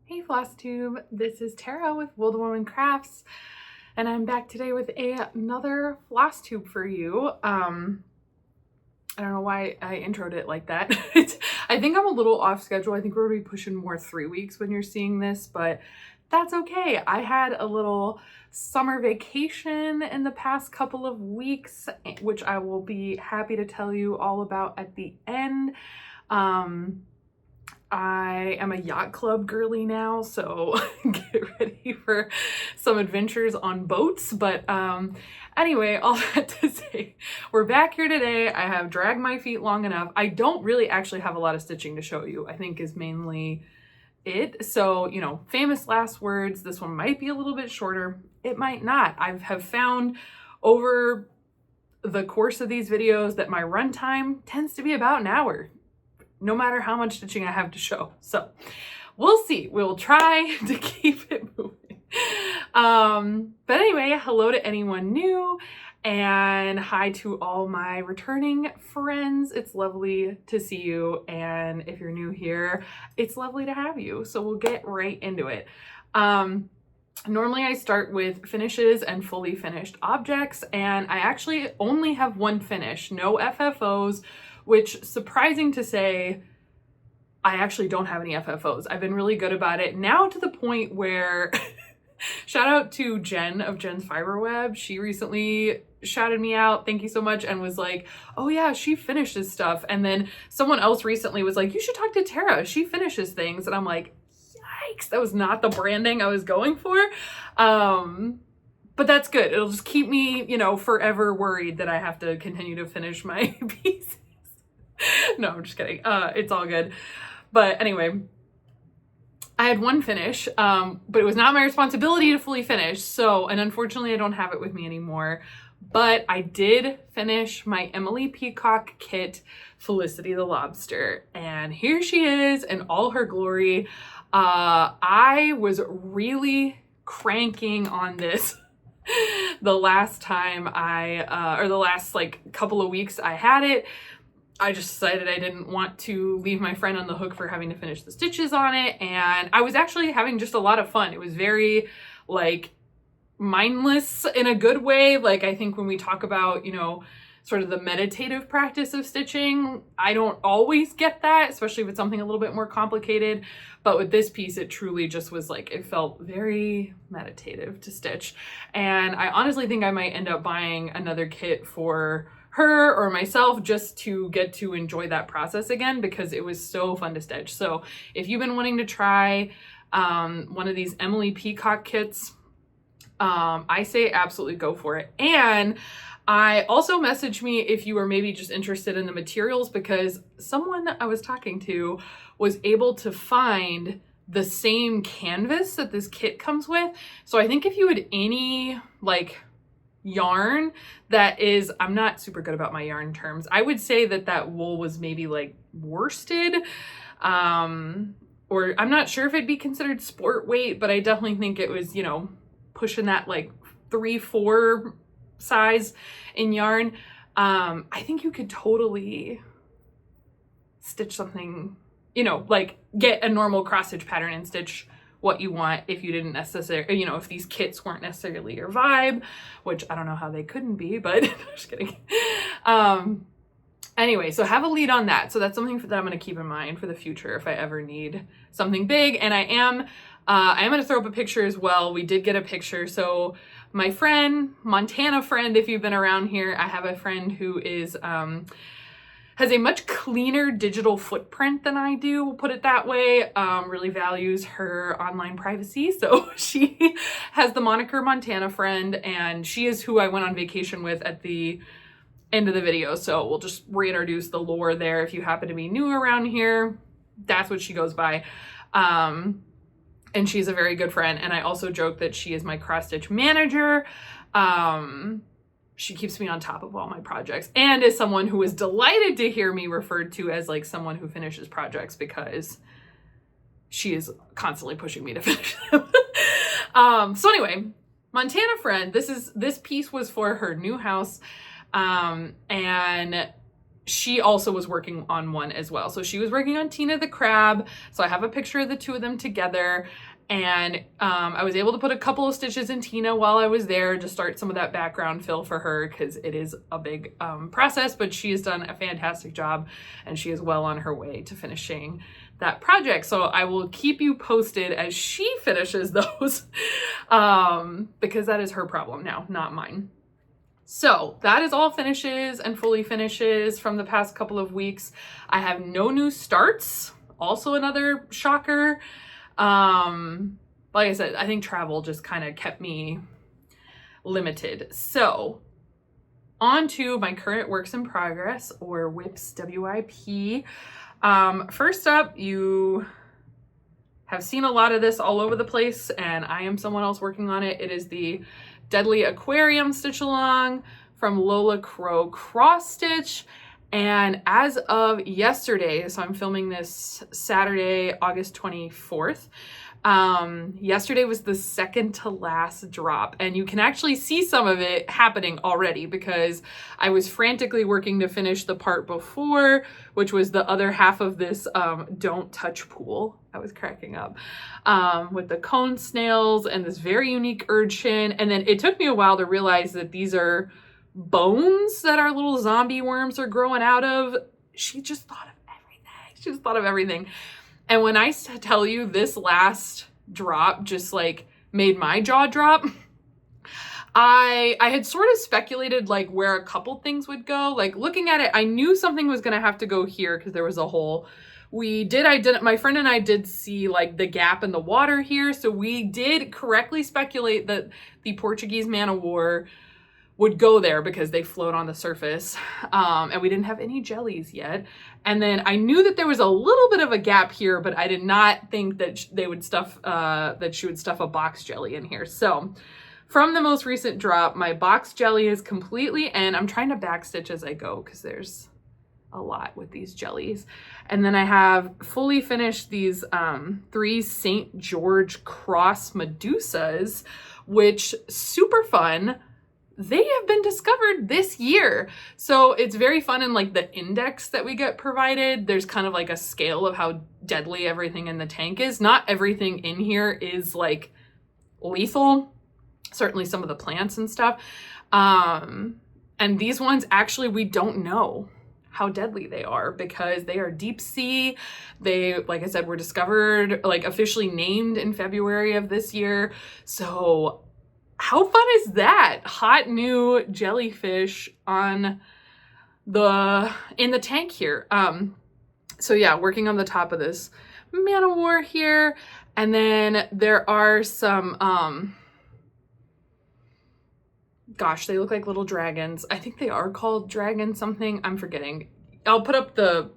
Hey Flosstube, this is Tara with Wild Woman Crafts, and I'm back today with another Flosstube for you. I don't know why I introed it like that. I think I'm a little off schedule. I think we're gonna be pushing more 3 weeks when you're seeing this, but that's okay. I had a little summer vacation in the past couple of weeks, which I will be happy to tell you all about at the end. I am a yacht club girly now, so get ready for some adventures on boats. But anyway, all that to say, we're back here today. I have dragged my feet long enough. I don't really actually have a lot of stitching to show you, I think is mainly it. So, you know, famous last words. This one might be a little bit shorter. It might not. I have found over the course of these videos that my runtime tends to be about an hour, no matter how much stitching I have to show. So we'll see. We'll try to keep it moving. But anyway, hello to anyone new and hi to all my returning friends. It's lovely to see you. And if you're new here, it's lovely to have you. So we'll get right into it. Normally I start with finishes and fully finished objects, and I actually only have one finish, no FFOs, which, surprising to say, I actually don't have any FFOs. I've been really good about it now, to the point where shout out to Jen of Jen's Fiberweb. She recently shouted me out, thank you so much, and was like, oh yeah, she finishes stuff. And then someone else recently was like, you should talk to Tara, she finishes things. And I'm like, yikes, that was not the branding I was going for. But that's good. It'll just keep me, you know, forever worried that I have to continue to finish my pieces. No, I'm just kidding. It's all good. But anyway, I had one finish, but it was not my responsibility to fully finish. So, and unfortunately I don't have it with me anymore, but I did finish my Emily Peacock kit, Felicity the Lobster. And here she is in all her glory. I was really cranking on this the last time or the last like couple of weeks I had it. I just decided I didn't want to leave my friend on the hook for having to finish the stitches on it. And I was actually having just a lot of fun. It was very like mindless in a good way. Like, I think when we talk about, you know, sort of the meditative practice of stitching, I don't always get that, especially if it's something a little bit more complicated. But with this piece, it truly just was like, it felt very meditative to stitch. And I honestly think I might end up buying another kit for her or myself just to get to enjoy that process again, because it was so fun to stitch. So if you've been wanting to try one of these Emily Peacock kits, I say absolutely go for it. And I also messaged me if you were maybe just interested in the materials, because someone I was talking to was able to find the same canvas that this kit comes with. So I think if you had any like yarn that is, I'm not super good about my yarn terms, I would say that that wool was maybe like worsted, or I'm not sure if it'd be considered sport weight, but I definitely think it was, you know, pushing that like 3-4 size in yarn. I think you could totally stitch something, you know, like get a normal cross stitch pattern and stitch what you want if you didn't necessarily, you know, if these kits weren't necessarily your vibe, which I don't know how they couldn't be, but just kidding. Anyway, so have a lead on that. So that's something that I'm going to keep in mind for the future if I ever need something big. And I am going to throw up a picture as well. We did get a picture. So my friend, Montana friend, if you've been around here, I have a friend who is, has a much cleaner digital footprint than I do, we'll put it that way. Really values her online privacy. So she has the moniker Montana friend, and she is who I went on vacation with at the end of the video. So we'll just reintroduce the lore there. If you happen to be new around here, that's what she goes by. And she's a very good friend. And I also joke that she is my cross stitch manager. She keeps me on top of all my projects, and is someone who is delighted to hear me referred to as like someone who finishes projects, because she is constantly pushing me to finish them. So anyway, Montana friend, this piece was for her new house. And she also was working on one as well. So she was working on Tina the Crab. So I have a picture of the two of them together. And I was able to put a couple of stitches in Tina while I was there to start some of that background fill for her, because it is a big process, but she has done a fantastic job and she is well on her way to finishing that project. So I will keep you posted as she finishes those because that is her problem now, not mine. So that is all finishes and fully finishes from the past couple of weeks. I have no new starts, also another shocker. Like I said, I think travel just kind of kept me limited. So on to my current works in progress, or WIPs, WIP. First up, you have seen a lot of this all over the place, and I am someone else working on it. It is the Deadly Aquarium stitch along from Lola Crow Cross Stitch. And as of yesterday, so I'm filming this Saturday, August 24th. Yesterday was the second to last drop, and you can actually see some of it happening already because I was frantically working to finish the part before, which was the other half of this don't touch pool. I was cracking up with the cone snails and this very unique urchin. And then it took me a while to realize that these are bones that our little zombie worms are growing out of. She just thought of everything. She just thought of everything. And when I tell you this last drop just like made my jaw drop, I had sort of speculated like where a couple things would go. Like looking at it, I knew something was going to have to go here because there was a hole. My friend and I did see like the gap in the water here. So we did correctly speculate that the Portuguese man-o-war would go there because they float on the surface. And we didn't have any jellies yet. And then I knew that there was a little bit of a gap here, but I did not think that they would stuff, that she would stuff a box jelly in here. So from the most recent drop, my box jelly is completely in. I'm trying to backstitch as I go because there's a lot with these jellies. And then I have fully finished these 3 St. George cross Medusas, which super fun. They have been discovered this year. So it's very fun in like the index that we get provided. There's kind of like a scale of how deadly everything in the tank is. Not everything in here is like lethal. Certainly some of the plants and stuff. And these ones actually, we don't know how deadly they are because they are deep sea. They, like I said, were discovered, like officially named in February of this year. So how fun is that? Hot new jellyfish in the tank here. So yeah, working on the top of this man-o-war here. And then there are some, gosh, they look like little dragons. I think they are called dragon something. I'm forgetting. I'll put up the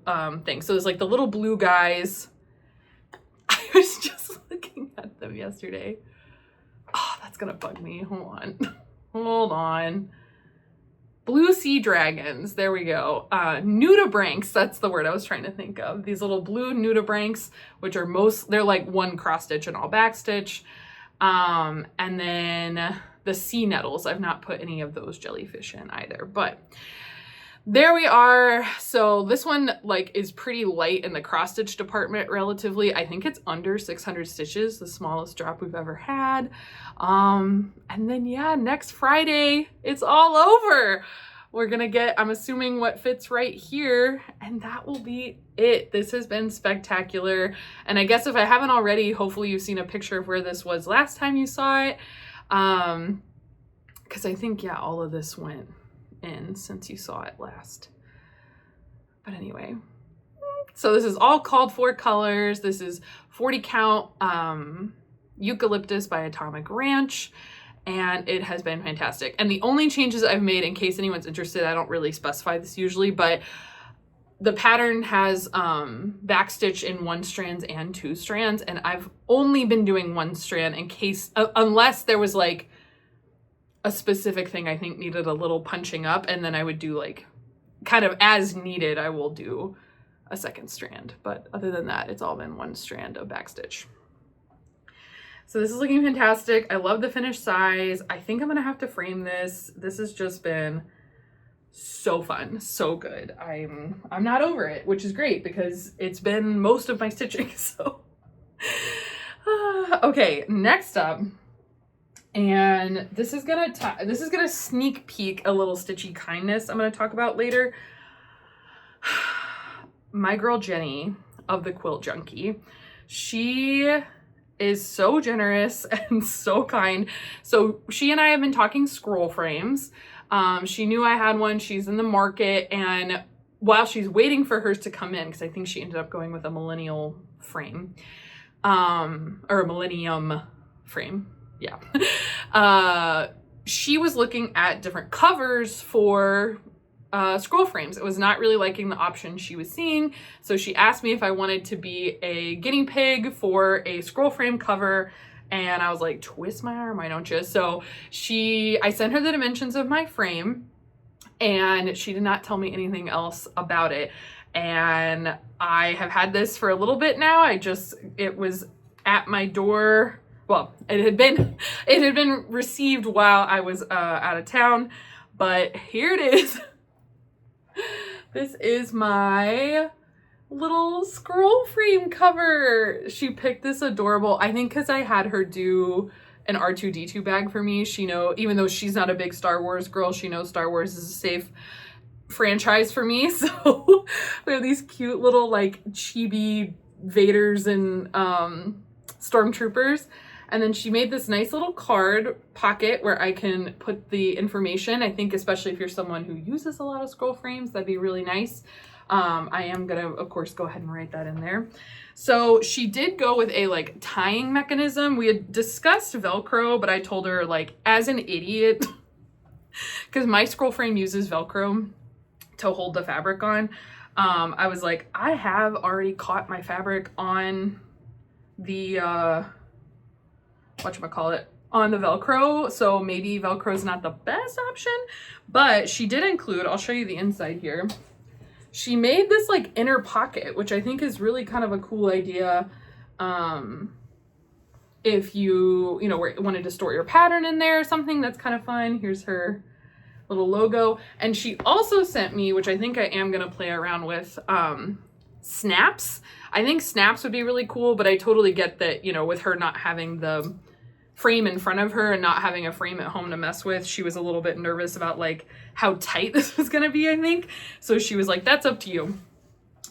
thing. So there's like the little blue guys. I was just looking at them yesterday. Oh, that's gonna bug me. Hold on. Blue sea dragons. There we go. Nudibranchs. That's the word I was trying to think of. These little blue nudibranchs, which are they're like one cross stitch and all back stitch. And then the sea nettles. I've not put any of those jellyfish in either, but there we are. So this one like is pretty light in the cross stitch department relatively. I think it's under 600 stitches, the smallest drop we've ever had. And then yeah, next Friday, it's all over. We're gonna get, I'm assuming, what fits right here, and that will be it. This has been spectacular. And I guess if I haven't already, hopefully you've seen a picture of where this was last time you saw it. Because I think, yeah, all of this went in since you saw it last. But anyway, so this is all called for colors. This is 40 count Eucalyptus by Atomic Ranch, and it has been fantastic. And the only changes I've made, in case anyone's interested, I don't really specify this usually, but the pattern has backstitch in 1 strands and 2 strands, and I've only been doing 1 strand in case, unless there was like a specific thing I think needed a little punching up, and then I would do like kind of as needed, I will do a 2nd strand. But other than that, it's all been 1 strand of backstitch. So this is looking fantastic. I love the finished size. I think I'm gonna have to frame this. This has just been so fun, so good. I'm not over it, which is great because it's been most of my stitching. So okay, next up, and this is gonna sneak peek a little Stitchy Kindness I'm gonna talk about later. My girl Jenny of the Quilt Junkie, she is so generous and so kind. So she and I have been talking scroll frames. She knew I had one. She's in the market, and while she's waiting for hers to come in, because I think she ended up going with a millennial frame, or a millennium frame. Yeah. She was looking at different covers for scroll frames. It was not really liking the option she was seeing. So she asked me if I wanted to be a guinea pig for a scroll frame cover. And I was like, twist my arm, why don't you? So I sent her the dimensions of my frame, and she did not tell me anything else about it. And I have had this for a little bit now. It was at my door. Well, it had been received while I was out of town, but here it is. This is my little scroll frame cover. She picked this adorable, I think because I had her do an R2-D2 bag for me. Even though she's not a big Star Wars girl, she knows Star Wars is a safe franchise for me. So we have these cute little like chibi Vaders and stormtroopers. And then she made this nice little card pocket where I can put the information. I think especially if you're someone who uses a lot of scroll frames, that'd be really nice. I am gonna, of course, go ahead and write that in there. So she did go with a like tying mechanism. We had discussed Velcro, but I told her, like, as an idiot, because my scroll frame uses Velcro to hold the fabric on. I was like, I have already caught my fabric on the whatchamacallit, on the Velcro, so maybe Velcro is not the best option. But she did include, I'll show you the inside here. She made this like inner pocket, which I think is really kind of a cool idea. If you wanted to store your pattern in there or something, that's kind of fun. Here's her little logo. And she also sent me, which I think I am gonna play around with, snaps. I think snaps would be really cool, but I totally get that, with her not having the frame in front of her and not having a frame at home to mess with, she was a little bit nervous about like how tight this was gonna be, I think. So she was like, that's up to you,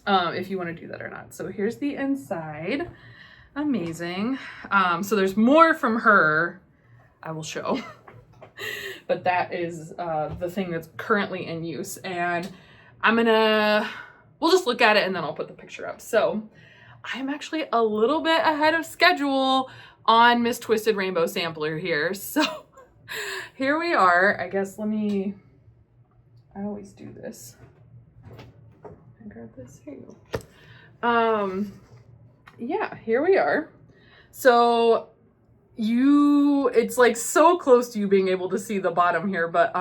if you want to do that or not. So here's the inside. Amazing. So there's more from her I will show, but that is the thing that's currently in use. And we'll just look at it and then I'll put the picture up. So I'm actually a little bit ahead of schedule on Miss Twisted Rainbow Sampler here. So here we are. I guess I always do this. I grab this, here you go. Yeah, here we are. So it's like so close to you being able to see the bottom here, but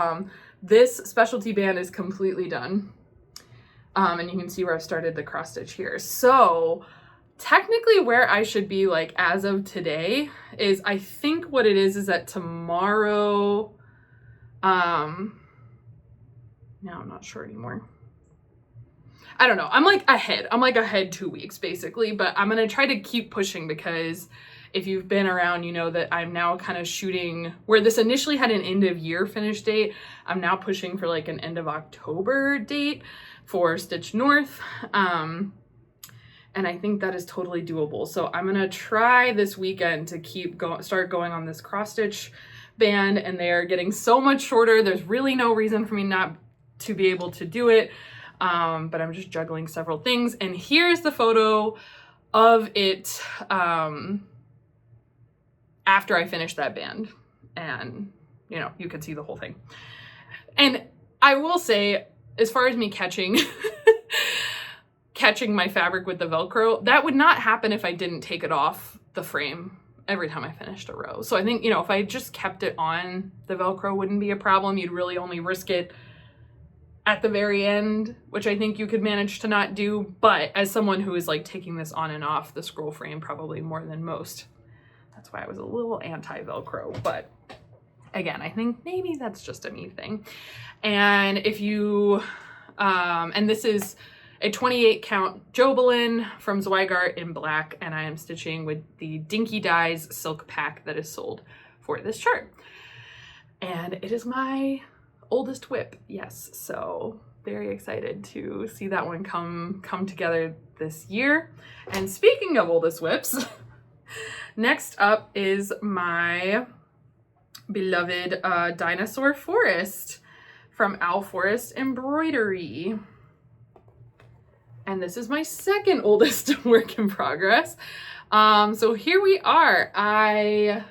this specialty band is completely done. And you can see where I've started the cross stitch here. So technically where I should be, like, as of today is, I think what it is that tomorrow, now I'm not sure anymore. I don't know. I'm like ahead 2 weeks basically, but I'm going to try to keep pushing because if you've been around, you know that I'm now kind of shooting where this initially had an end of year finish date. I'm now pushing for like an end of October date for Stitch North. And I think that is totally doable. So I'm gonna try this weekend to start going on this cross stitch band, and they're getting so much shorter. There's really no reason for me not to be able to do it. But I'm just juggling several things. And here's the photo of it after I finished that band. And you can see the whole thing. And I will say, as far as me catching my fabric with the Velcro, that would not happen if I didn't take it off the frame every time I finished a row. So I think, if I just kept it on, the Velcro wouldn't be a problem. You'd really only risk it at the very end, which I think you could manage to not do. But as someone who is like taking this on and off the scroll frame probably more than most, that's why I was a little anti-Velcro. But again, I think maybe that's just a me thing. And if you, and this is a 28 count Jobelin from Zweigart in black, and I am stitching with the Dinky Dyes silk pack that is sold for this chart. And it is my oldest whip, yes, so very excited to see that one come together this year. And speaking of oldest whips, next up is my beloved Dinosaur Forest from Owl Forest Embroidery. And this is my second oldest work in progress. So here we are. I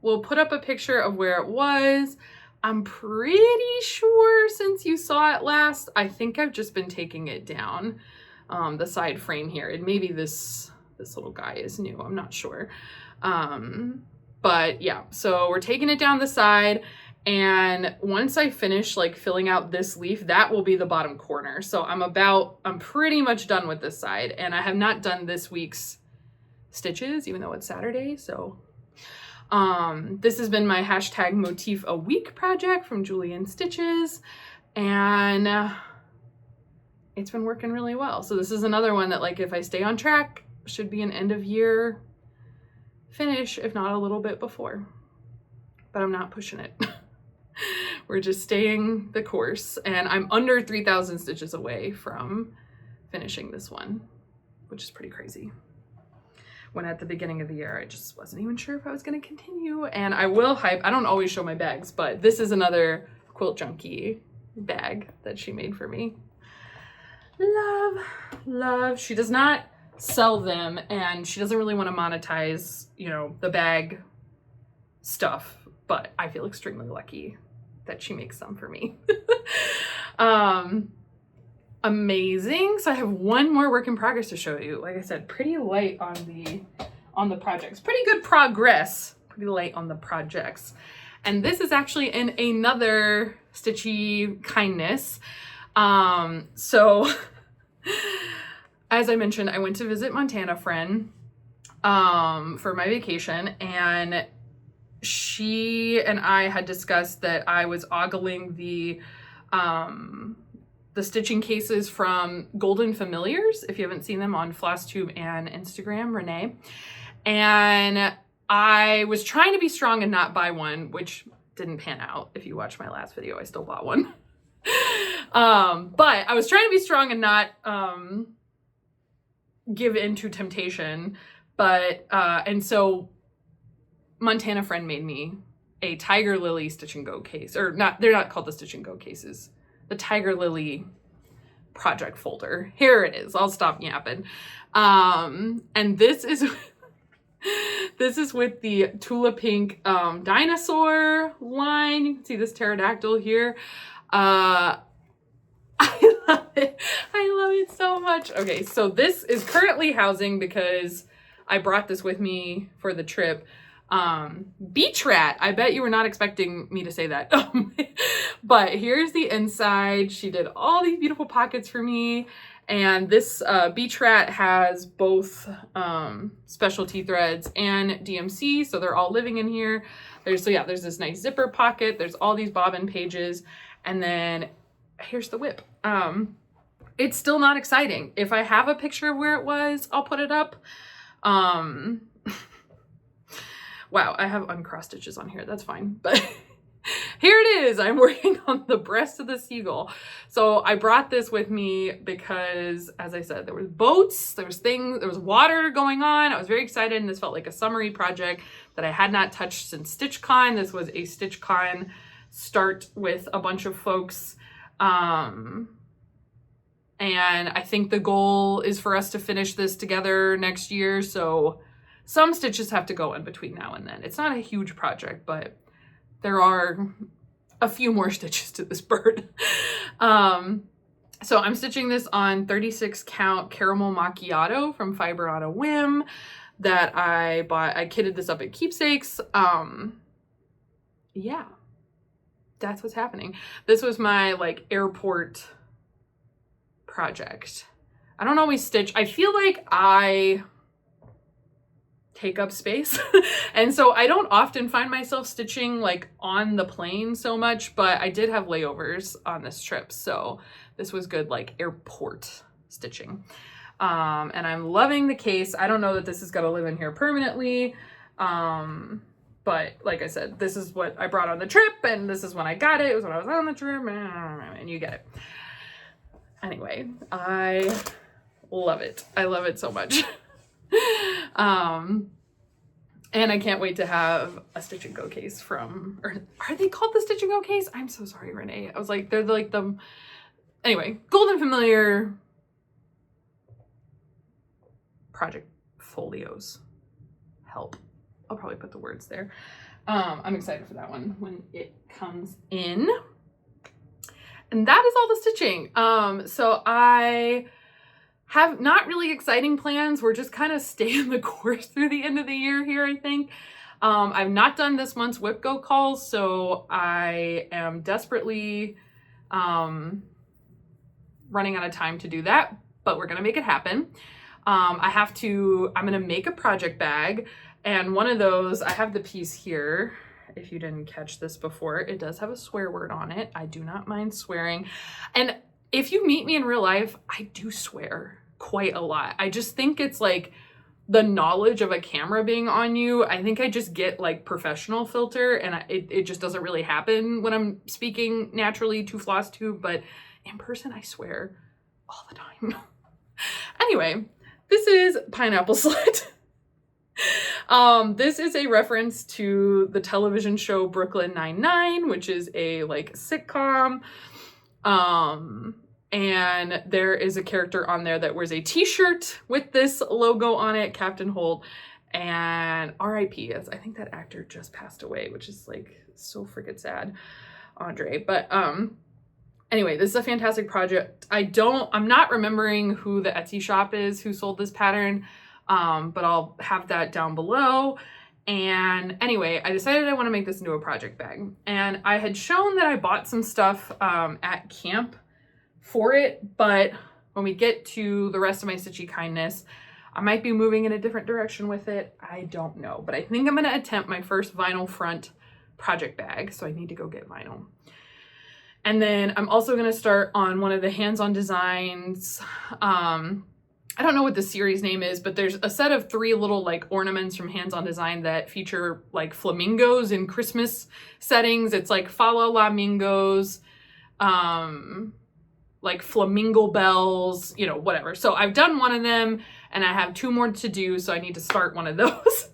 will put up a picture of where it was. I'm pretty sure since you saw it last, I think I've just been taking it down, the side frame here. And maybe this little guy is new, I'm not sure. But yeah, so we're taking it down the side. And once I finish like filling out this leaf, that will be the bottom corner. So I'm pretty much done with this side, and I have not done this week's stitches, even though it's Saturday. So this has been my hashtag motif a week project from Julian Stitches, and it's been working really well. So this is another one that, like, if I stay on track, should be an end of year finish, if not a little bit before, but I'm not pushing it. We're just staying the course, and I'm under 3,000 stitches away from finishing this one, which is pretty crazy. When at the beginning of the year, I just wasn't even sure if I was going to continue. And I will hype, I don't always show my bags, but this is another Quilt Junkie bag that she made for me. Love. She does not sell them, and she doesn't really want to monetize, you know, the bag stuff, but I feel extremely lucky that she makes some for me. Amazing. So I have one more work in progress to show you. Like I said, pretty light on the projects. Pretty good progress. Pretty light on the projects. And this is actually in another Stitchy Kindness. So as I mentioned, I went to visit Montana friend for my vacation, and she and I had discussed that I was ogling the stitching cases from Golden Familiars, if you haven't seen them on Flosstube and Instagram, Renee. And I was trying to be strong and not buy one, which didn't pan out. If you watched my last video, I still bought one. But I was trying to be strong and not give in to temptation. But, and so Montana friend made me a Tiger Lily Stitch and Go case, or not, they're not called the Stitch and Go cases, the Tiger Lily project folder. Here it is. I'll stop yapping. And this is with the Tula Pink Dinosaur line. You can see this pterodactyl here. I love it. I love it so much. Okay, so this is currently housing, because I brought this with me for the trip, Beach Rat. I bet you were not expecting me to say that. But here's the inside. She did all these beautiful pockets for me. And this Beach Rat has both specialty threads and DMC. So they're all living in here. There's this nice zipper pocket. There's all these bobbin pages. And then here's the whip. It's still not exciting. If I have a picture of where it was, I'll put it up. Wow, I have uncrossed stitches on here. That's fine. But here it is. I'm working on the breast of the seagull. So I brought this with me because, as I said, there was boats, there was water going on. I was very excited, and this felt like a summery project that I had not touched since StitchCon. This was a StitchCon start with a bunch of folks. And I think the goal is for us to finish this together next year. So some stitches have to go in between now and then. It's not a huge project, but there are a few more stitches to this bird. So I'm stitching this on 36 count Caramel Macchiato from Fiber on a Whim that I bought. I kitted this up at Keepsakes. Yeah, that's what's happening. This was my like airport project. I don't always stitch. I feel like I take up space. And so I don't often find myself stitching like on the plane so much, but I did have layovers on this trip. So this was good, like airport stitching. And I'm loving the case. I don't know that this is going to live in here permanently. But like I said, this is what I brought on the trip, and this is when I got it. It was when I was on the trip, and you get it. Anyway, I love it. I love it so much. And I can't wait to have a Stitch and Go case from, or are they called the Stitch and Go case? I'm so sorry, Renee. I was like, they're like the, anyway, Golden Familiar project folios. Help. I'll probably put the words there. I'm excited for that one when it comes in. And that is all the stitching. So I have not really exciting plans. We're just kind of staying the course through the end of the year here, I think. I've not done this month's Whip Go calls, so I am desperately running out of time to do that, but we're gonna make it happen. I'm gonna make a project bag, and one of those, I have the piece here. If you didn't catch this before, it does have a swear word on it. I do not mind swearing. And if you meet me in real life, I do swear quite a lot. I just think it's like the knowledge of a camera being on you. I think I just get like professional filter, and it just doesn't really happen when I'm speaking naturally to Flosstube, but in person, I swear all the time. Anyway, this is Pineapple Slut. This is a reference to the television show Brooklyn Nine-Nine, which is a like sitcom. And there is a character on there that wears a t-shirt with this logo on it, Captain Holt, and RIP, as I think that actor just passed away, which is like so freaking sad, Andre. But anyway, this is a fantastic project. I'm not remembering who the Etsy shop is who sold this pattern, but I'll have that down below. And anyway, I decided I want to make this into a project bag. And I had shown that I bought some stuff at camp for it, but when we get to the rest of my Stitchy Kindness, I might be moving in a different direction with it. I don't know, but I think I'm going to attempt my first vinyl front project bag, so I need to go get vinyl. And then I'm also going to start on one of the hands-on designs. I don't know what the series name is, but there's a set of 3 little like ornaments from Hands On Design that feature like flamingos in Christmas settings. It's like Fa La La Mingos, like flamingo bells, you know, whatever. So I've done one of them and I have 2 more to do, so I need to start one of those.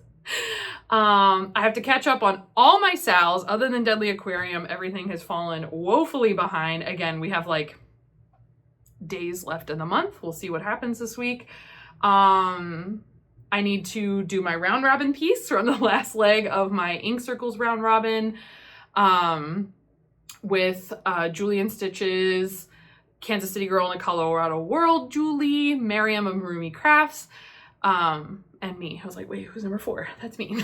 I have to catch up on all my sals other than Deadly Aquarium. Everything has fallen woefully behind. Again, we have like days left in the month. We'll see what happens this week. I need to do my round robin piece, run the last leg of my Ink Circles round robin with Julian Stitches, Kansas City Girl in a Colorado World, Julie, Miriam of Marumi Crafts, and me. I was like, wait, who's number 4? That's me.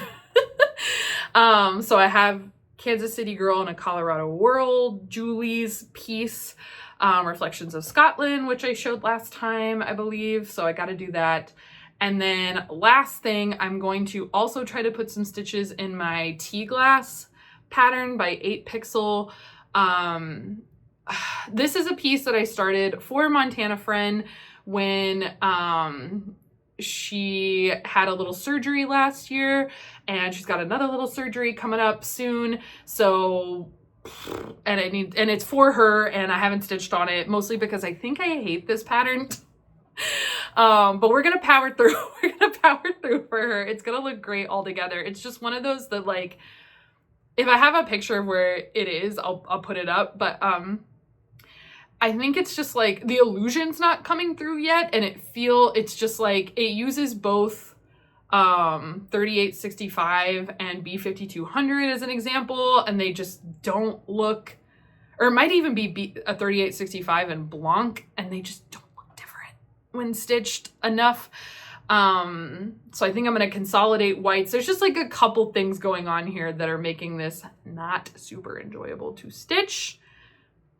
So I have Kansas City Girl in a Colorado World, Julie's piece, Reflections of Scotland, which I showed last time, I believe. So I got to do that. And then last thing, I'm going to also try to put some stitches in my tea glass pattern by 8 Pixel. This is a piece that I started for Montana Friend when she had a little surgery last year, and she's got another little surgery coming up soon. So, and it's for her, and I haven't stitched on it, mostly because I think I hate this pattern. But we're gonna power through. We're gonna power through for her. It's gonna look great all together. It's just one of those that, like, if I have a picture of where it is, I'll put it up. But I think it's just like the illusion's not coming through yet, and it's just like it uses both 3865 and B5200 as an example, and they just don't look, or it might even be a 3865 and Blanc, and they just don't look different when stitched enough. So I think I'm going to consolidate whites. There's just like a couple things going on here that are making this not super enjoyable to stitch,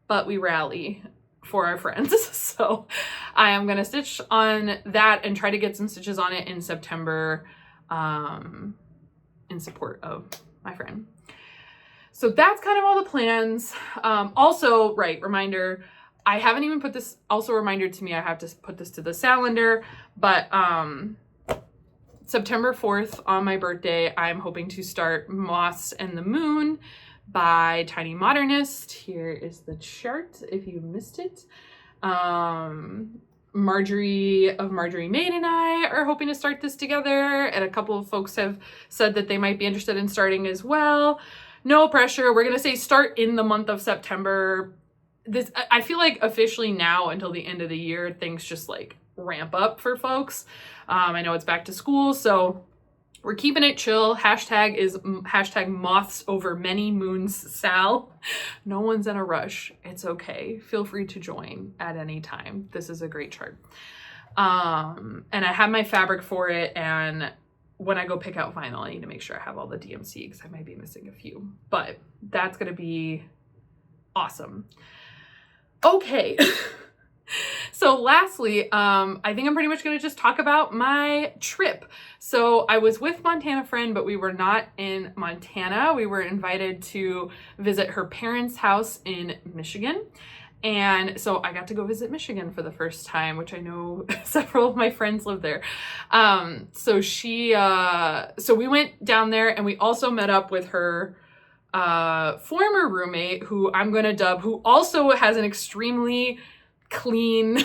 but we rally for our friends. So I am going to stitch on that and try to get some stitches on it in September. in support of my friend. So that's kind of all the plans. Also, right, reminder, I haven't even put this, also a reminder to me, I have to put this to the calendar, but September 4th on my birthday, I'm hoping to start Moths and the Moon by Tiny Modernist. Here is the chart if you missed it. Marjorie of Marjorie Maid and I are hoping to start this together, and a couple of folks have said that they might be interested in starting as well. No pressure. We're gonna say start in the month of September. This, I feel like officially now until the end of the year, things just like ramp up for folks. I know it's back to school, so we're keeping it chill. Hashtag is hashtag Moths over Many Moons Sal. No one's in a rush. It's okay. Feel free to join at any time. This is a great chart. And I have my fabric for it, and when I go pick out vinyl, I need to make sure I have all the DMC because I might be missing a few, but that's gonna be awesome. Okay. So lastly, I think I'm pretty much going to just talk about my trip. So I was with Montana friend, but we were not in Montana. We were invited to visit her parents' house in Michigan. And so I got to go visit Michigan for the first time, which I know several of my friends live there. So we went down there, and we also met up with her former roommate, who I'm going to dub, who also has an extremely clean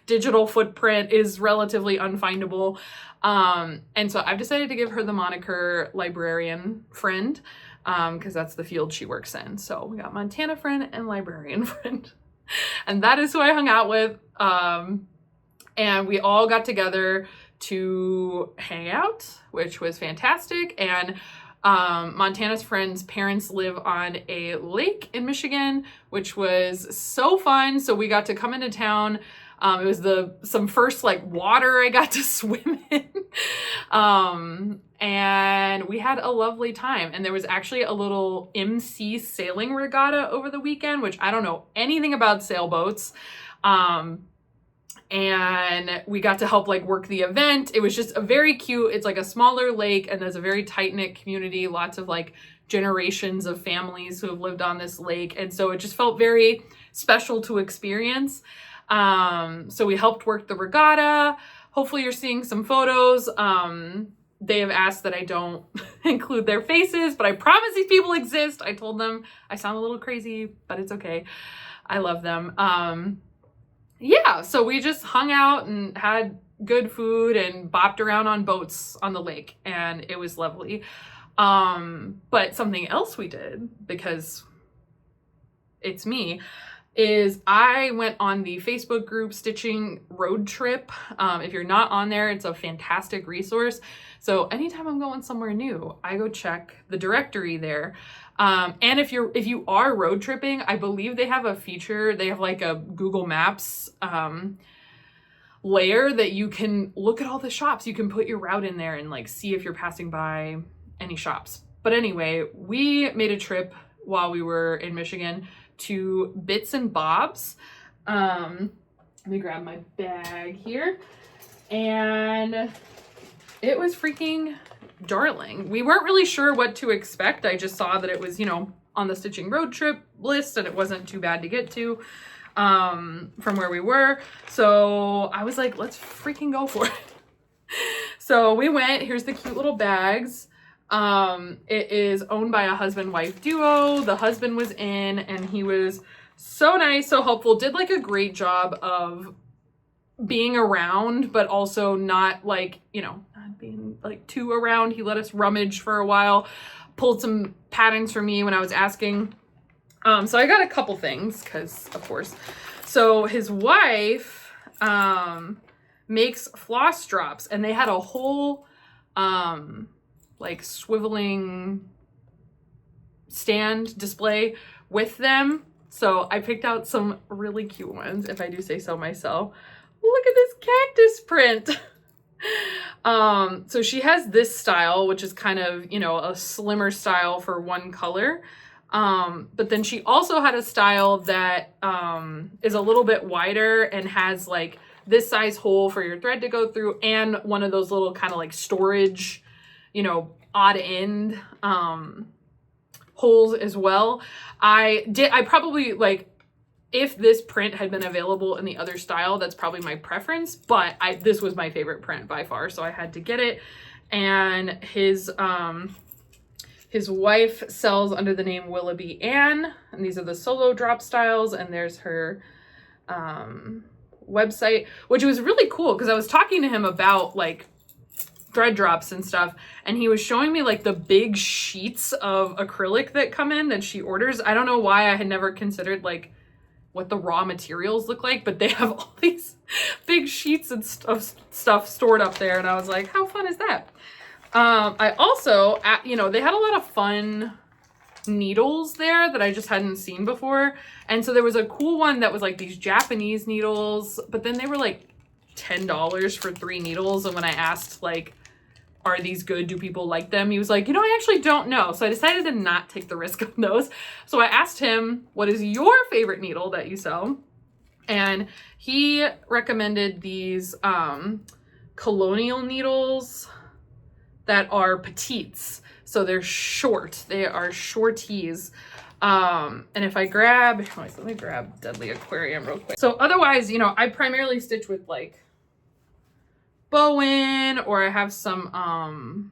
digital footprint, is relatively unfindable. And so I've decided to give her the moniker librarian friend, because that's the field she works in. So we got Montana friend and librarian friend. And that is who I hung out with. And we all got together to hang out, which was fantastic. And Montana's friend's parents live on a lake in Michigan, which was so fun. So we got to come into town. It was some first like water I got to swim in. And we had a lovely time. And there was actually a little MC sailing regatta over the weekend, which I don't know anything about sailboats. And we got to help like work the event. It was just a very cute, it's like a smaller lake, and there's a very tight-knit community, lots of like generations of families who have lived on this lake. And so it just felt very special to experience. So we helped work the regatta. Hopefully you're seeing some photos. They have asked that I don't include their faces, but I promise these people exist. I told them I sound a little crazy, but it's okay. I love them. Yeah, so we just hung out and had good food and bopped around on boats on the lake, and it was lovely. But something else we did, because it's me, is I went on the Facebook group Stitching Road Trip. If you're not on there, it's a fantastic resource. So anytime I'm going somewhere new, I go check the directory there. And if you are road tripping, I believe they have a feature. They have like a Google Maps layer that you can look at all the shops. You can put your route in there and like see if you're passing by any shops. But anyway, we made a trip while we were in Michigan to Bits and Bobs. Let me grab my bag here. And it was freaking darling. We weren't really sure what to expect. I just saw that it was, on the Stitching Road Trip list, and it wasn't too bad to get to from where we were. So I was like, let's freaking go for it. So we went. Here's the cute little bags. It is owned by a husband-wife duo. The husband was in, and he was so nice, so helpful, did like a great job of being around, but also not like, not being like too around. He let us rummage for a while, pulled some patterns for me when I was asking. So I got a couple things, because of course. So his wife makes floss drops, and they had a whole like swiveling stand display with them. So I picked out some really cute ones, if I do say so myself. Look at this cactus print. So she has this style, which is kind of, a slimmer style for one color. But then she also had a style that is a little bit wider and has like this size hole for your thread to go through, and one of those little kind of like storage, you know, odd end holes as well. I probably, like, if this print had been available in the other style, that's probably my preference, but this was my favorite print by far, so I had to get it. And his wife sells under the name Willoughby Ann, and these are the solo drop styles, and there's her website, which was really cool because I was talking to him about like thread drops and stuff, and he was showing me like the big sheets of acrylic that come in that she orders. I don't know why I had never considered like what the raw materials look like, but they have all these big sheets of stuff stored up there, and I was like, how fun is that? I also, you know, they had a lot of fun needles there that I just hadn't seen before, and so there was a cool one that was like these Japanese needles, but then they were like $10 for 3 needles, and when I asked like, are these good? Do people like them? He was like, you know, I actually don't know. So I decided to not take the risk on those. So I asked him, what is your favorite needle that you sell? And he recommended these colonial needles that are petites. So they're short. They are shorties. And if I grab, let me grab Deadly Aquarium real quick. So otherwise, you know, I primarily stitch with like Bowen, or I have some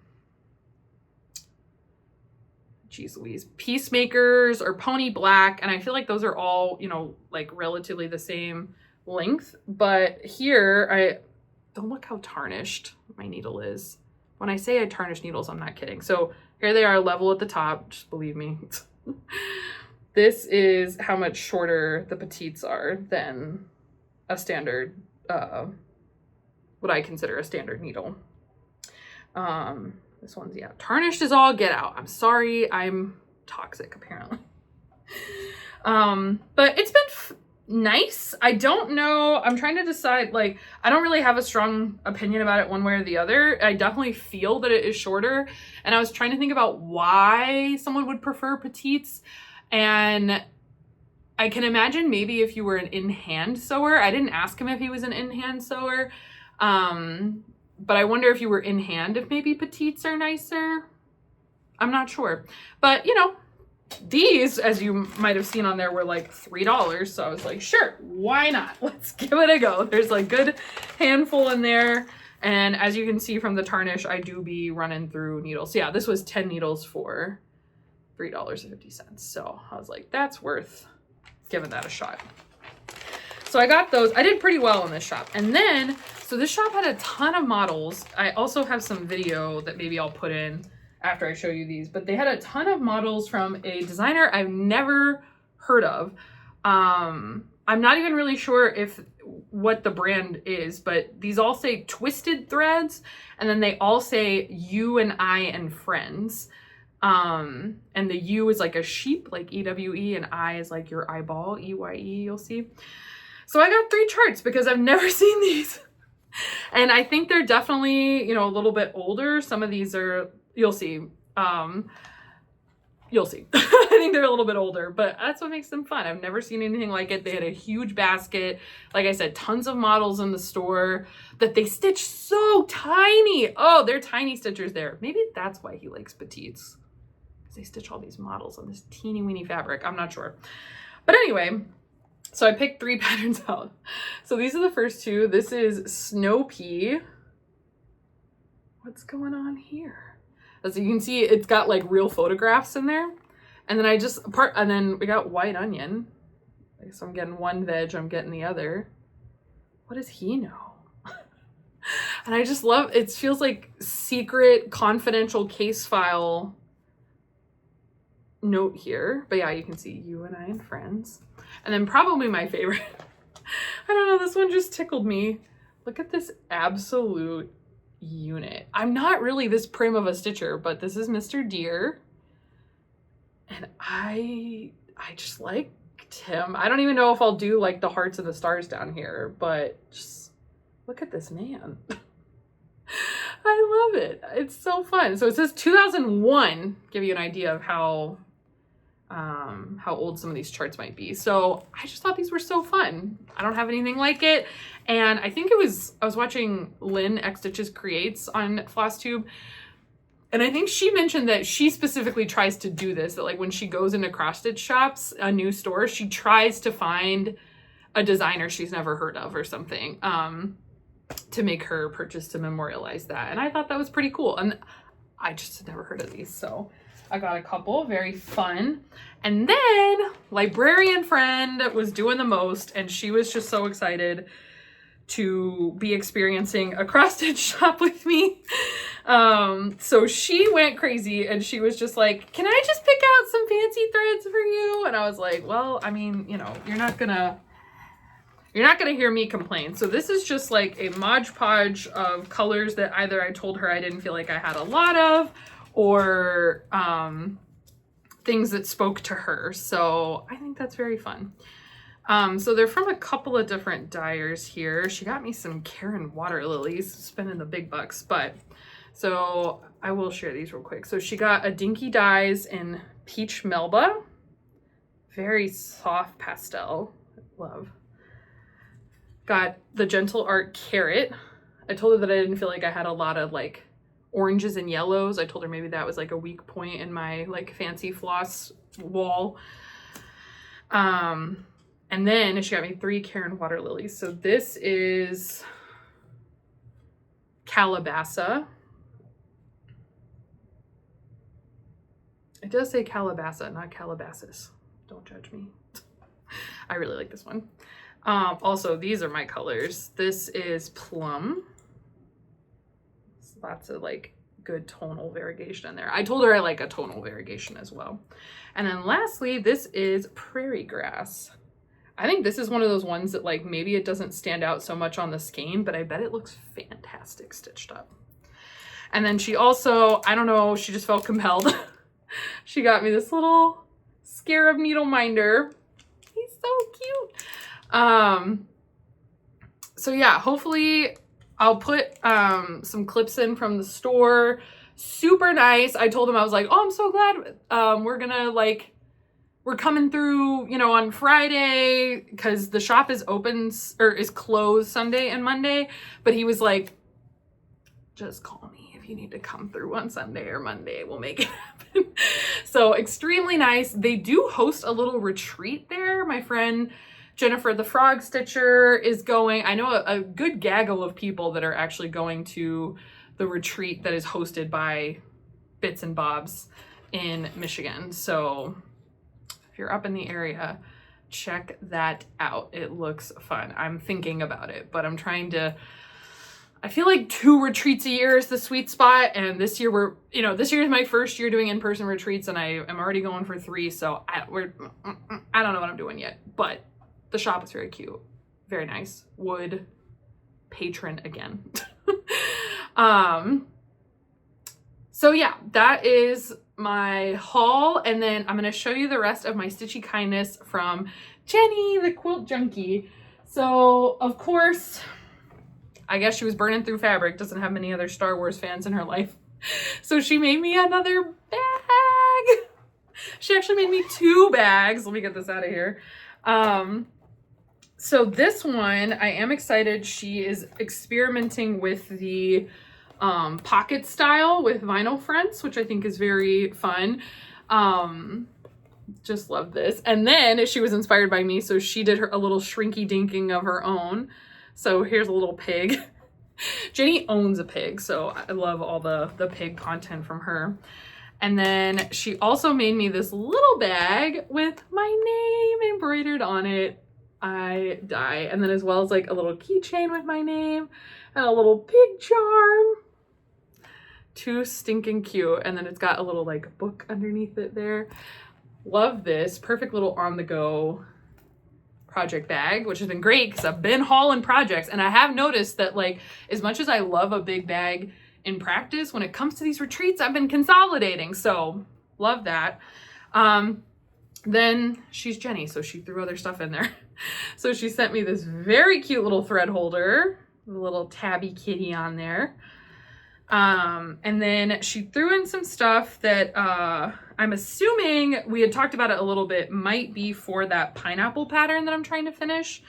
geez Louise, Peacemakers or Pony Black, and I feel like those are all, you know, like relatively the same length. But here, don't look how tarnished my needle is. When I say I tarnish needles, I'm not kidding. So here they are level at the top, just believe me. This is how much shorter the petites are than a standard what I consider a standard needle. This one's, yeah, tarnished is all get out. I'm sorry, I'm toxic apparently. But it's been nice. I don't know, I'm trying to decide, like, I don't really have a strong opinion about it one way or the other. I definitely feel that it is shorter, and I was trying to think about why someone would prefer petites, and I can imagine maybe if you were an in-hand sewer. I didn't ask him if he was an in-hand sewer. But I wonder if you were in hand, if maybe petites are nicer. I'm not sure. But, you know, these, as you might have seen on there, were like $3. So I was like, sure, why not? Let's give it a go. There's like good handful in there. And as you can see from the tarnish, I do be running through needles. So yeah, this was 10 needles for $3.50. So I was like, that's worth giving that a shot. So I got those. I did pretty well in this shop. And then, so this shop had a ton of models. I also have some video that maybe I'll put in after I show you these, but they had a ton of models from a designer I've never heard of. I'm not even really sure what the brand is, but these all say Twisted Threads, and then they all say You and I and Friends. And the U is like a sheep, like EWE, and I is like your eyeball, EYE, you'll see. So I got 3 charts because I've never seen these. And I think they're definitely, you know, a little bit older. Some of these are, you'll see. You'll see. I think they're a little bit older, but that's what makes them fun. I've never seen anything like it. They had a huge basket. Like I said, tons of models in the store that they stitch so tiny. Oh, they're tiny stitchers there. Maybe that's why he likes petites. Because they stitch all these models on this teeny weeny fabric. I'm not sure. But anyway, so I picked 3 patterns out. So these are the first 2. This is Snow Pea. What's going on here? As you can see, it's got like real photographs in there. And then and then we got White Onion. So I'm getting one veg, I'm getting the other. What does he know? And I just love, it feels like secret confidential case file note here. But yeah, you can see You and I and Friends. And then probably my favorite, I don't know, this one just tickled me. Look at this absolute unit. I'm not really this prim of a stitcher, but this is Mr. Deer. And I just liked him. I don't even know if I'll do like the hearts and the stars down here, but just look at this man. I love it. It's so fun. So it says 2001, give you an idea of how how old some of these charts might be. So I just thought these were so fun. I don't have anything like it. And I think I was watching Lynn X Stitches Creates on Flosstube. And I think she mentioned that she specifically tries to do this, that like when she goes into cross stitch shops, a new store, she tries to find a designer she's never heard of or something, to make her purchase to memorialize that. And I thought that was pretty cool. And I just had never heard of these. So I got a couple, very fun. And then librarian friend was doing the most, and she was just so excited to be experiencing a cross stitch shop with me. So she went crazy and she was just like, can I just pick out some fancy threads for you? And I was like, well, I mean, you know, you're not gonna hear me complain. So this is just like a Mod Podge of colors that either I told her I didn't feel like I had a lot of, or things that spoke to her. So I think that's very fun. So they're from a couple of different dyers here. She got me some Karen water lilies, spending the big bucks, but so I will share these real quick. So she got a Dinky Dyes in Peach Melba, very soft pastel, love. Got the Gentle Art Carrot. I told her that I didn't feel like I had a lot of like oranges and yellows. I told her maybe that was like a weak point in my like fancy floss wall. And then she got me 3 Karen water lilies. So this is Calabassa. It does say Calabassa, not Calabasas. Don't judge me. I really like this one. Also, these are my colors. This is Plum. There's lots of like good tonal variegation in there. I told her I like a tonal variegation as well. And then lastly, this is Prairie Grass. I think this is one of those ones that like maybe it doesn't stand out so much on the skein, but I bet it looks fantastic stitched up. And then she also, I don't know, she just felt compelled. She got me this little Scarab needle minder. He's so cute. So yeah, hopefully I'll put some clips in from the store. Super nice. I told him, I was like, oh, I'm so glad we're coming through, you know, on Friday, because the shop is open or is closed Sunday and Monday. But he was like, just call me if you need to come through on Sunday or Monday. We'll make it happen. So extremely nice. They do host a little retreat there. My friend Jennifer the Frog Stitcher is going. I know a good gaggle of people that are actually going to the retreat that is hosted by Bits and Bobs in Michigan. So if you're up in the area, check that out. It looks fun. I'm thinking about it, but I'm trying to, I feel like 2 retreats a year is the sweet spot. And this year this year is my first year doing in-person retreats, and I am already going for 3. So I don't know what I'm doing yet, but the shop is very cute. Very nice. Would patron again. So yeah, that is my haul, and then I'm going to show you the rest of my Stitchy Kindness from Jenny, the quilt junkie. So of course, I guess she was burning through fabric, doesn't have many other Star Wars fans in her life. So she made me another bag. She actually made me 2 bags. Let me get this out of here. So this one, I am excited. She is experimenting with the pocket style with vinyl fronts, which I think is very fun. Just love this. And then she was inspired by me, so she did a little shrinky dinking of her own. So here's a little pig. Jenny owns a pig, so I love all the pig content from her. And then she also made me this little bag with my name embroidered on it. I die. And then as well as like a little keychain with my name and a little pig charm. Too stinking cute. And then it's got a little like book underneath it there. Love this. Perfect little on the go project bag, which has been great because I've been hauling projects, and I have noticed that like as much as I love a big bag in practice, when it comes to these retreats, I've been consolidating. So love that. Then she's Jenny, so she threw other stuff in there. So she sent me this very cute little thread holder with a little tabby kitty on there. And then she threw in some stuff that I'm assuming we had talked about it a little bit, might be for that pineapple pattern that I'm trying to finish.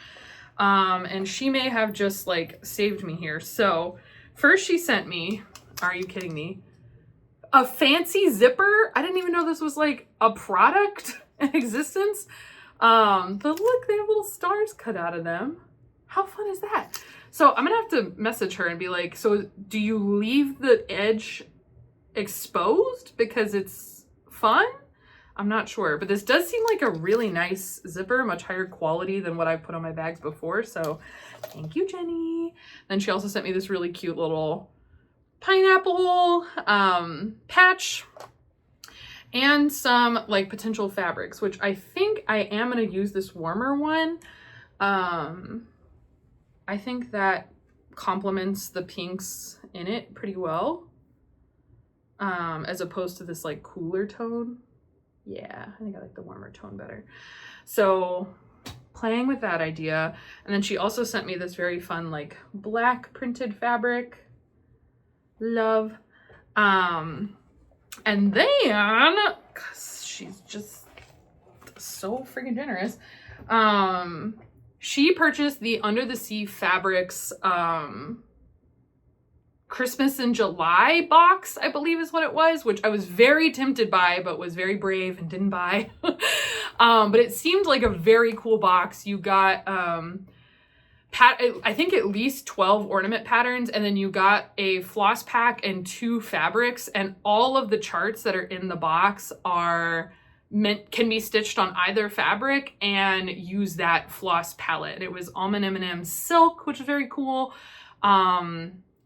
And she may have just like saved me here. So first she sent me, are you kidding me? A fancy zipper. I didn't even know this was like a product in existence. But look, they have little stars cut out of them. How fun is that? So I'm gonna have to message her and be like, so do you leave the edge exposed because it's fun? I'm not sure, but this does seem like a really nice zipper, much higher quality than what I've put on my bags before. So thank you, Jenny. Then she also sent me this really cute little pineapple patch and some like potential fabrics, which I think I am going to use this warmer one. I think that complements the pinks in it pretty well, as opposed to this like cooler tone. Yeah, I think I like the warmer tone better. So playing with that idea. And then she also sent me this very fun like black printed fabric. Love. And then, cause she's just so freaking generous, she purchased the Under the Sea Fabrics Christmas in July box, I believe is what it was, which I was very tempted by, but was very brave and didn't buy. But it seemed like a very cool box. You got, I think at least 12 ornament patterns, and then you got a floss pack and 2 fabrics, and all of the charts that are in the box can be stitched on either fabric and use that floss palette. It was Almond M&M silk, which is very cool.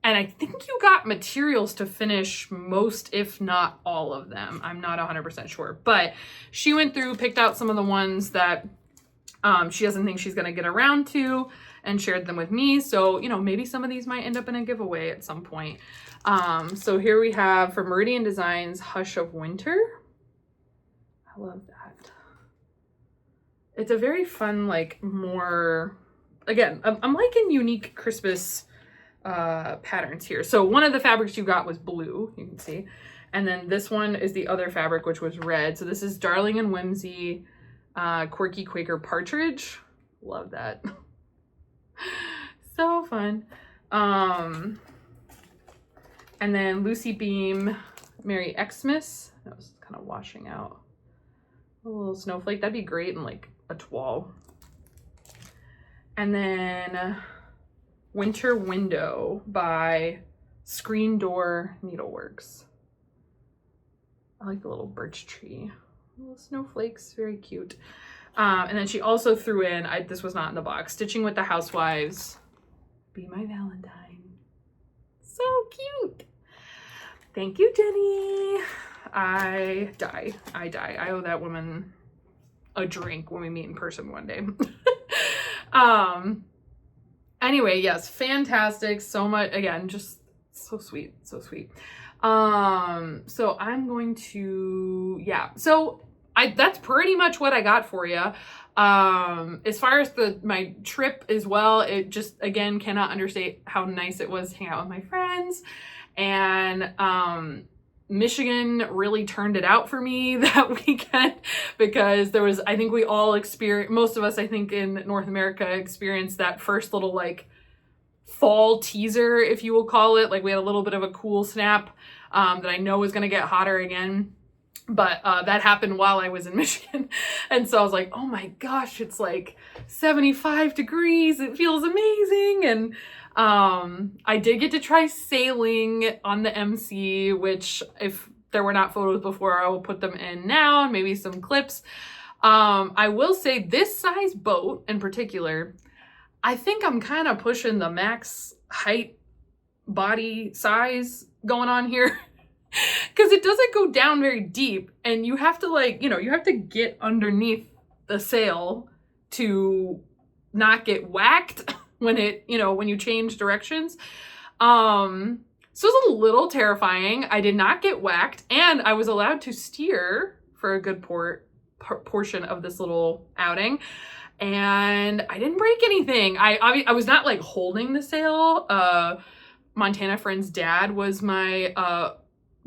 And I think you got materials to finish most, if not all of them. I'm not 100% sure, but she went through, picked out some of the ones that she doesn't think she's going to get around to, and shared them with me. So, you know, maybe some of these might end up in a giveaway at some point. So here we have for Meridian Designs, Hush of Winter. I love that. It's a very fun, like more, again, I'm liking unique Christmas patterns here. So one of the fabrics you got was blue, you can see. And then this one is the other fabric, which was red. So this is Darling and Whimsy, Quirky Quaker Partridge. Love that. So fun. And then Lucy Beam, Merry Xmas. That was kind of washing out. A little snowflake. That'd be great in like a toile. And then Winter Window by Screen Door Needleworks. I like the little birch tree. Little snowflakes, very cute. And then she also threw in, this was not in the box, Stitching with the Housewives, Be My Valentine. So cute. Thank you, Jenny. I die. I owe that woman a drink when we meet in person one day. Anyway, yes, fantastic. So much, again, just so sweet, so sweet. So I'm going to, yeah. So that's pretty much what I got for you. As far as my trip as well, it just, again, cannot understate how nice it was to hang out with my friends. And, Michigan really turned it out for me that weekend, because there was, I think we all experienced, most of us, I think in North America, experienced that first little like fall teaser, if you will call it. Like we had a little bit of a cool snap that I know is going to get hotter again. But that happened while I was in Michigan. And so I was like, oh my gosh, it's like 75 degrees. It feels amazing. And I did get to try sailing on the MC, which if there were not photos before, I will put them in now, and maybe some clips. I will say this size boat in particular, I think I'm kind of pushing the max height body size going on here. Because it doesn't go down very deep, and you have to like, you have to get underneath the sail to not get whacked when when you change directions. So it's a little terrifying. I did not get whacked, and I was allowed to steer for a good portion of this little outing, and I didn't break anything. I was not like holding the sail. Montana friend's dad was my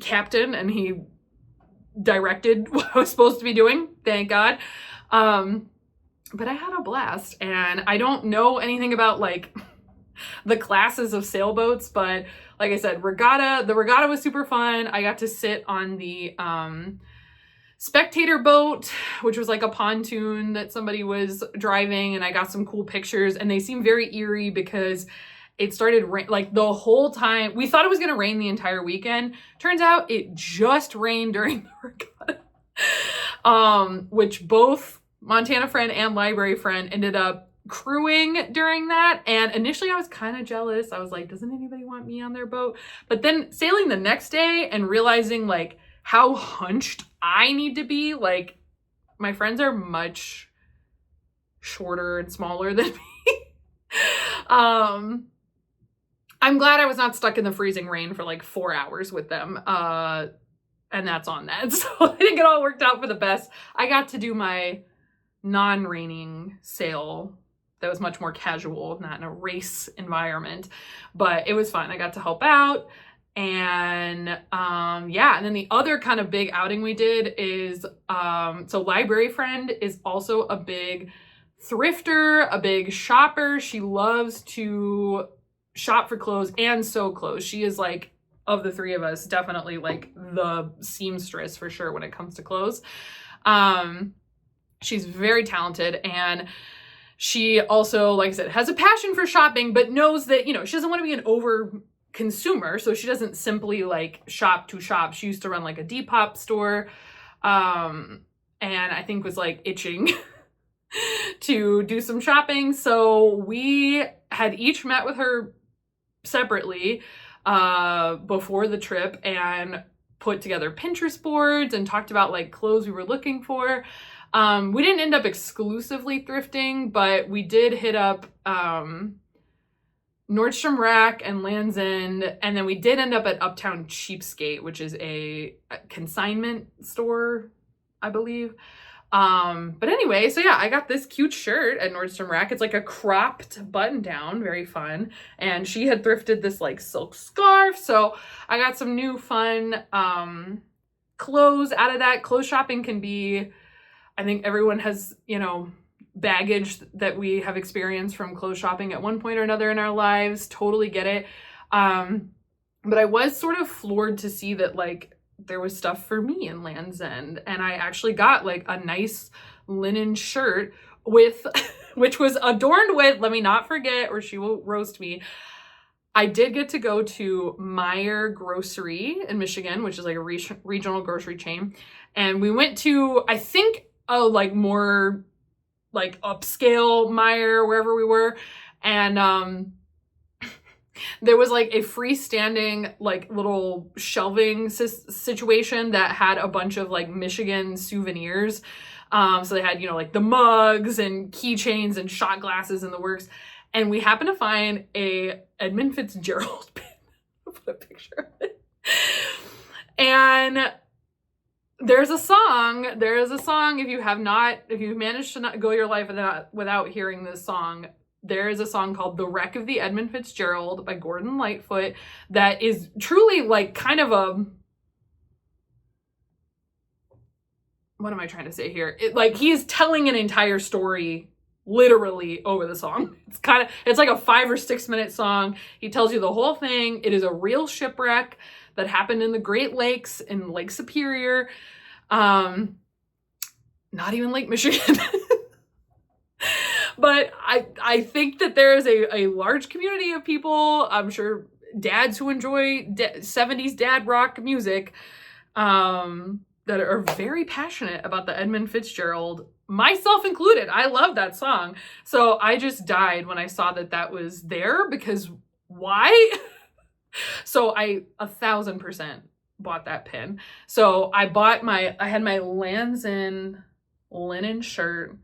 captain, and he directed what I was supposed to be doing, thank God. But I had a blast, and I don't know anything about like the classes of sailboats, but like I said, the regatta was super fun. I got to sit on the spectator boat, which was like a pontoon that somebody was driving, and I got some cool pictures, and they seem very eerie because it started like the whole time. We thought it was going to rain the entire weekend. Turns out it just rained during the regatta, which both Montana friend and library friend ended up crewing during that. And initially I was kind of jealous. I was like, doesn't anybody want me on their boat? But then sailing the next day and realizing like how hunched I need to be, like my friends are much shorter and smaller than me. I'm glad I was not stuck in the freezing rain for like 4 hours with them. And that's on that. So I think it all worked out for the best. I got to do my non-raining sail that was much more casual, not in a race environment, but it was fun. I got to help out. And yeah, and then the other kind of big outing we did is so library friend is also a big thrifter, a big shopper. She loves to shop for clothes and sew clothes. She is like, of the three of us, definitely like the seamstress for sure when it comes to clothes. She's very talented, and she also, like I said, has a passion for shopping, but knows that, you know, she doesn't want to be an over consumer. So she doesn't simply like shop to shop. She used to run like a Depop store. And I think was like itching to do some shopping. So we had each met with her separately before the trip and put together Pinterest boards and talked about like clothes we were looking for. We didn't end up exclusively thrifting, but we did hit up Nordstrom Rack and Land's End, and then we did end up at Uptown Cheapskate, which is a consignment store, I believe. But anyway, so yeah, I got this cute shirt at Nordstrom Rack. It's like a cropped button down, very fun. And she had thrifted this like silk scarf. So I got some new fun clothes out of that. Clothes shopping can be, I think everyone has, you know, baggage that we have experienced from clothes shopping at one point or another in our lives. Totally get it. But I was sort of floored to see that like there was stuff for me in Land's End, and I actually got like a nice linen shirt with which was adorned with, let me not forget or she will roast me, I did get to go to Meyer Grocery in Michigan, which is like a regional grocery chain, and we went to, I think, a like more like upscale Meyer, wherever we were, and there was like a freestanding like little shelving situation that had a bunch of like Michigan souvenirs. So they had, you know, like the mugs and keychains and shot glasses and the works. And we happened to find a Edmund Fitzgerald pin. I'll put a picture of it. And there's a song, if you've managed to not go your life without hearing this song, there is a song called The Wreck of the Edmund Fitzgerald by Gordon Lightfoot that is truly like kind of a, what am I trying to say here? Like he is telling an entire story literally over the song. It's like a 5 or 6 minute song. He tells you the whole thing. It is a real shipwreck that happened in the Great Lakes in Lake Superior. Not even Lake Michigan. But I think that there is a large community of people, I'm sure dads who enjoy 70s dad rock music, that are very passionate about the Edmund Fitzgerald, myself included. I love that song. So I just died when I saw that was there, because why? So I 1,000% bought that pin. So I had my Land's End linen shirt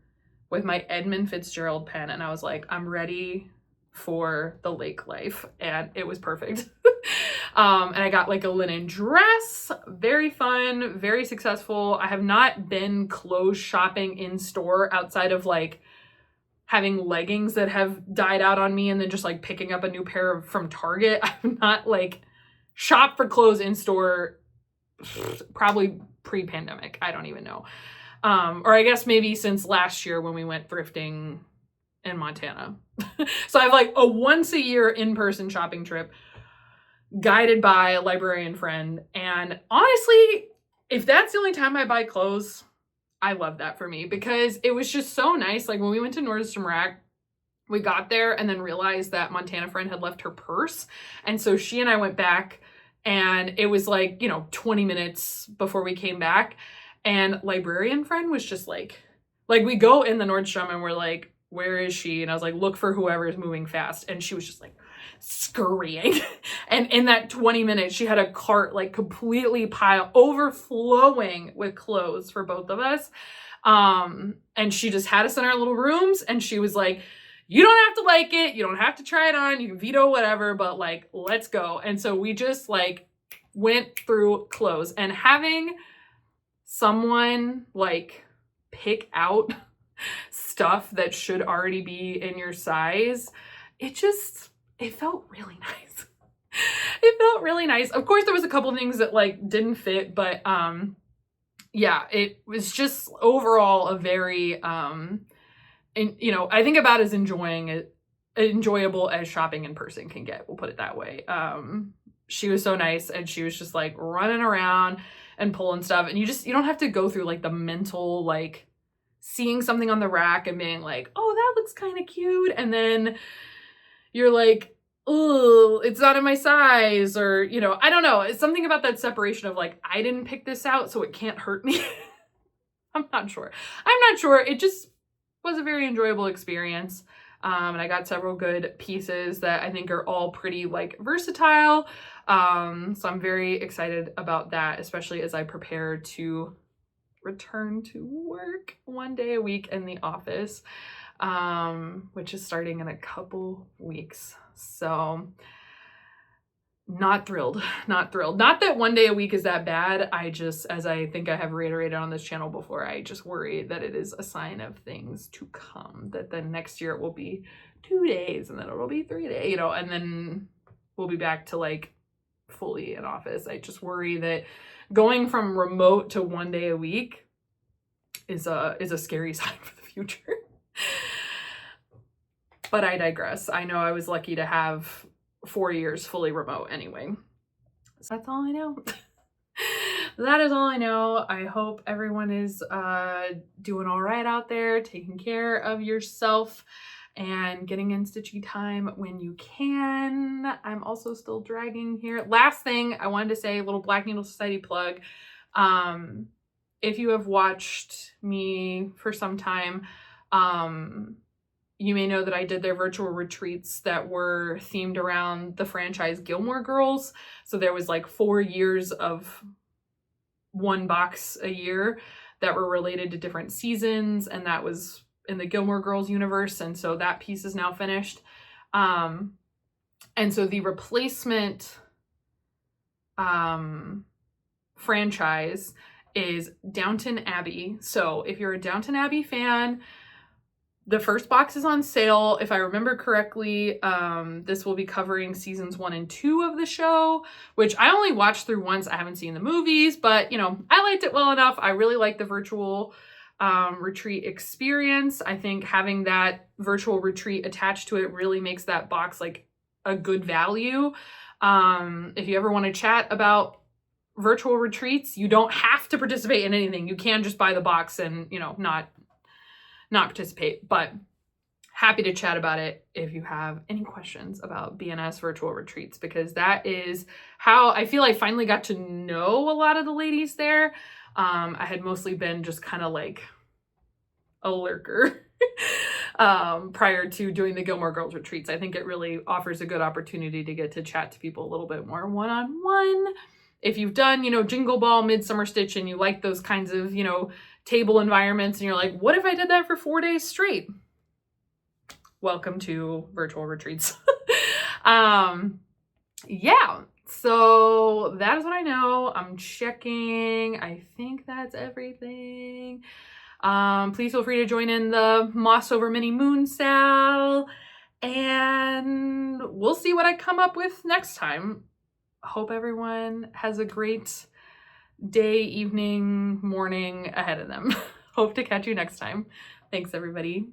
with my Edmund Fitzgerald pen, and I was like, I'm ready for the lake life, and it was perfect. And I got like a linen dress, very fun, very successful. I have not been clothes shopping in store outside of like having leggings that have died out on me and then just like picking up a new pair from Target. I've not like shopped for clothes in store probably pre-pandemic. I don't even know. Or I guess maybe since last year when we went thrifting in Montana. So I have like a once a year in-person shopping trip guided by a librarian friend. And honestly, if that's the only time I buy clothes, I love that for me because it was just so nice. Like when we went to Nordstrom Rack, we got there and then realized that Montana friend had left her purse. And so she and I went back and it was like, 20 minutes before we came back. And librarian friend was just like we go in the Nordstrom and we're like, where is she? And I was like, look for whoever is moving fast. And she was just like scurrying. And in that 20 minutes, she had a cart like completely overflowing with clothes for both of us. And she just had us in our little rooms and she was like, you don't have to like it. You don't have to try it on. You can veto whatever, but like, let's go. And so we just like went through clothes and having someone like pick out stuff that should already be in your size, it felt really nice. It felt really nice. Of course, there was a couple things that like didn't fit, but yeah, it was just overall a very I think about as enjoyable as shopping in person can get. We'll put it that way. She was so nice and she was just like running around and pulling stuff. And you don't have to go through like the mental, like seeing something on the rack and being like, oh, that looks kind of cute. And then you're like, oh, it's not in my size. Or, I don't know. It's something about that separation of like, I didn't pick this out, so it can't hurt me. I'm not sure. It just was a very enjoyable experience. And I got several good pieces that I think are all pretty like versatile. So I'm very excited about that, especially as I prepare to return to work 1 day a week in the office, which is starting in a couple weeks. So not thrilled. Not that 1 day a week is that bad. I just, as I think I have reiterated on this channel before, I just worry that it is a sign of things to come, that then next year it will be 2 days and then it'll be 3 days, and then we'll be back to like fully in office. I just worry that going from remote to 1 day a week is a scary sign for the future. But I digress. I know I was lucky to have 4 years fully remote anyway. So that's all I know. That is all I know. I hope everyone is doing all right out there, taking care of yourself and getting in stitchy time when you can. I'm also still dragging here. Last thing I wanted to say, a little Black Needle Society plug. If you have watched me for some time, you may know that I did their virtual retreats that were themed around the franchise Gilmore Girls. So there was like 4 years of one box a year that were related to different seasons. And that was in the Gilmore Girls universe. And so that piece is now finished. And so the replacement franchise is Downton Abbey. So if you're a Downton Abbey fan, the first box is on sale. If I remember correctly, this will be covering seasons 1 and 2 of the show, which I only watched through once. I haven't seen the movies, but I liked it well enough. I really like the virtual retreat experience. I think having that virtual retreat attached to it really makes that box like a good value. If you ever want to chat about virtual retreats, you don't have to participate in anything. You can just buy the box and, not participate, but happy to chat about it if you have any questions about BNS virtual retreats, because that is how I feel I finally got to know a lot of the ladies there. I had mostly been just kind of like a lurker prior to doing the Gilmore Girls retreats. I think it really offers a good opportunity to get to chat to people a little bit more one-on-one. If you've done, Jingle Ball, Midsummer Stitch, and you like those kinds of, table environments, and you're like, what if I did that for 4 days straight? Welcome to virtual retreats. Yeah, so that is what I know. I'm checking. I think that's everything. Please feel free to join in the Moss over Mini Moon sale, and we'll see what I come up with next time. Hope everyone has a great day, evening, morning ahead of them. Hope to catch you next time. Thanks, everybody.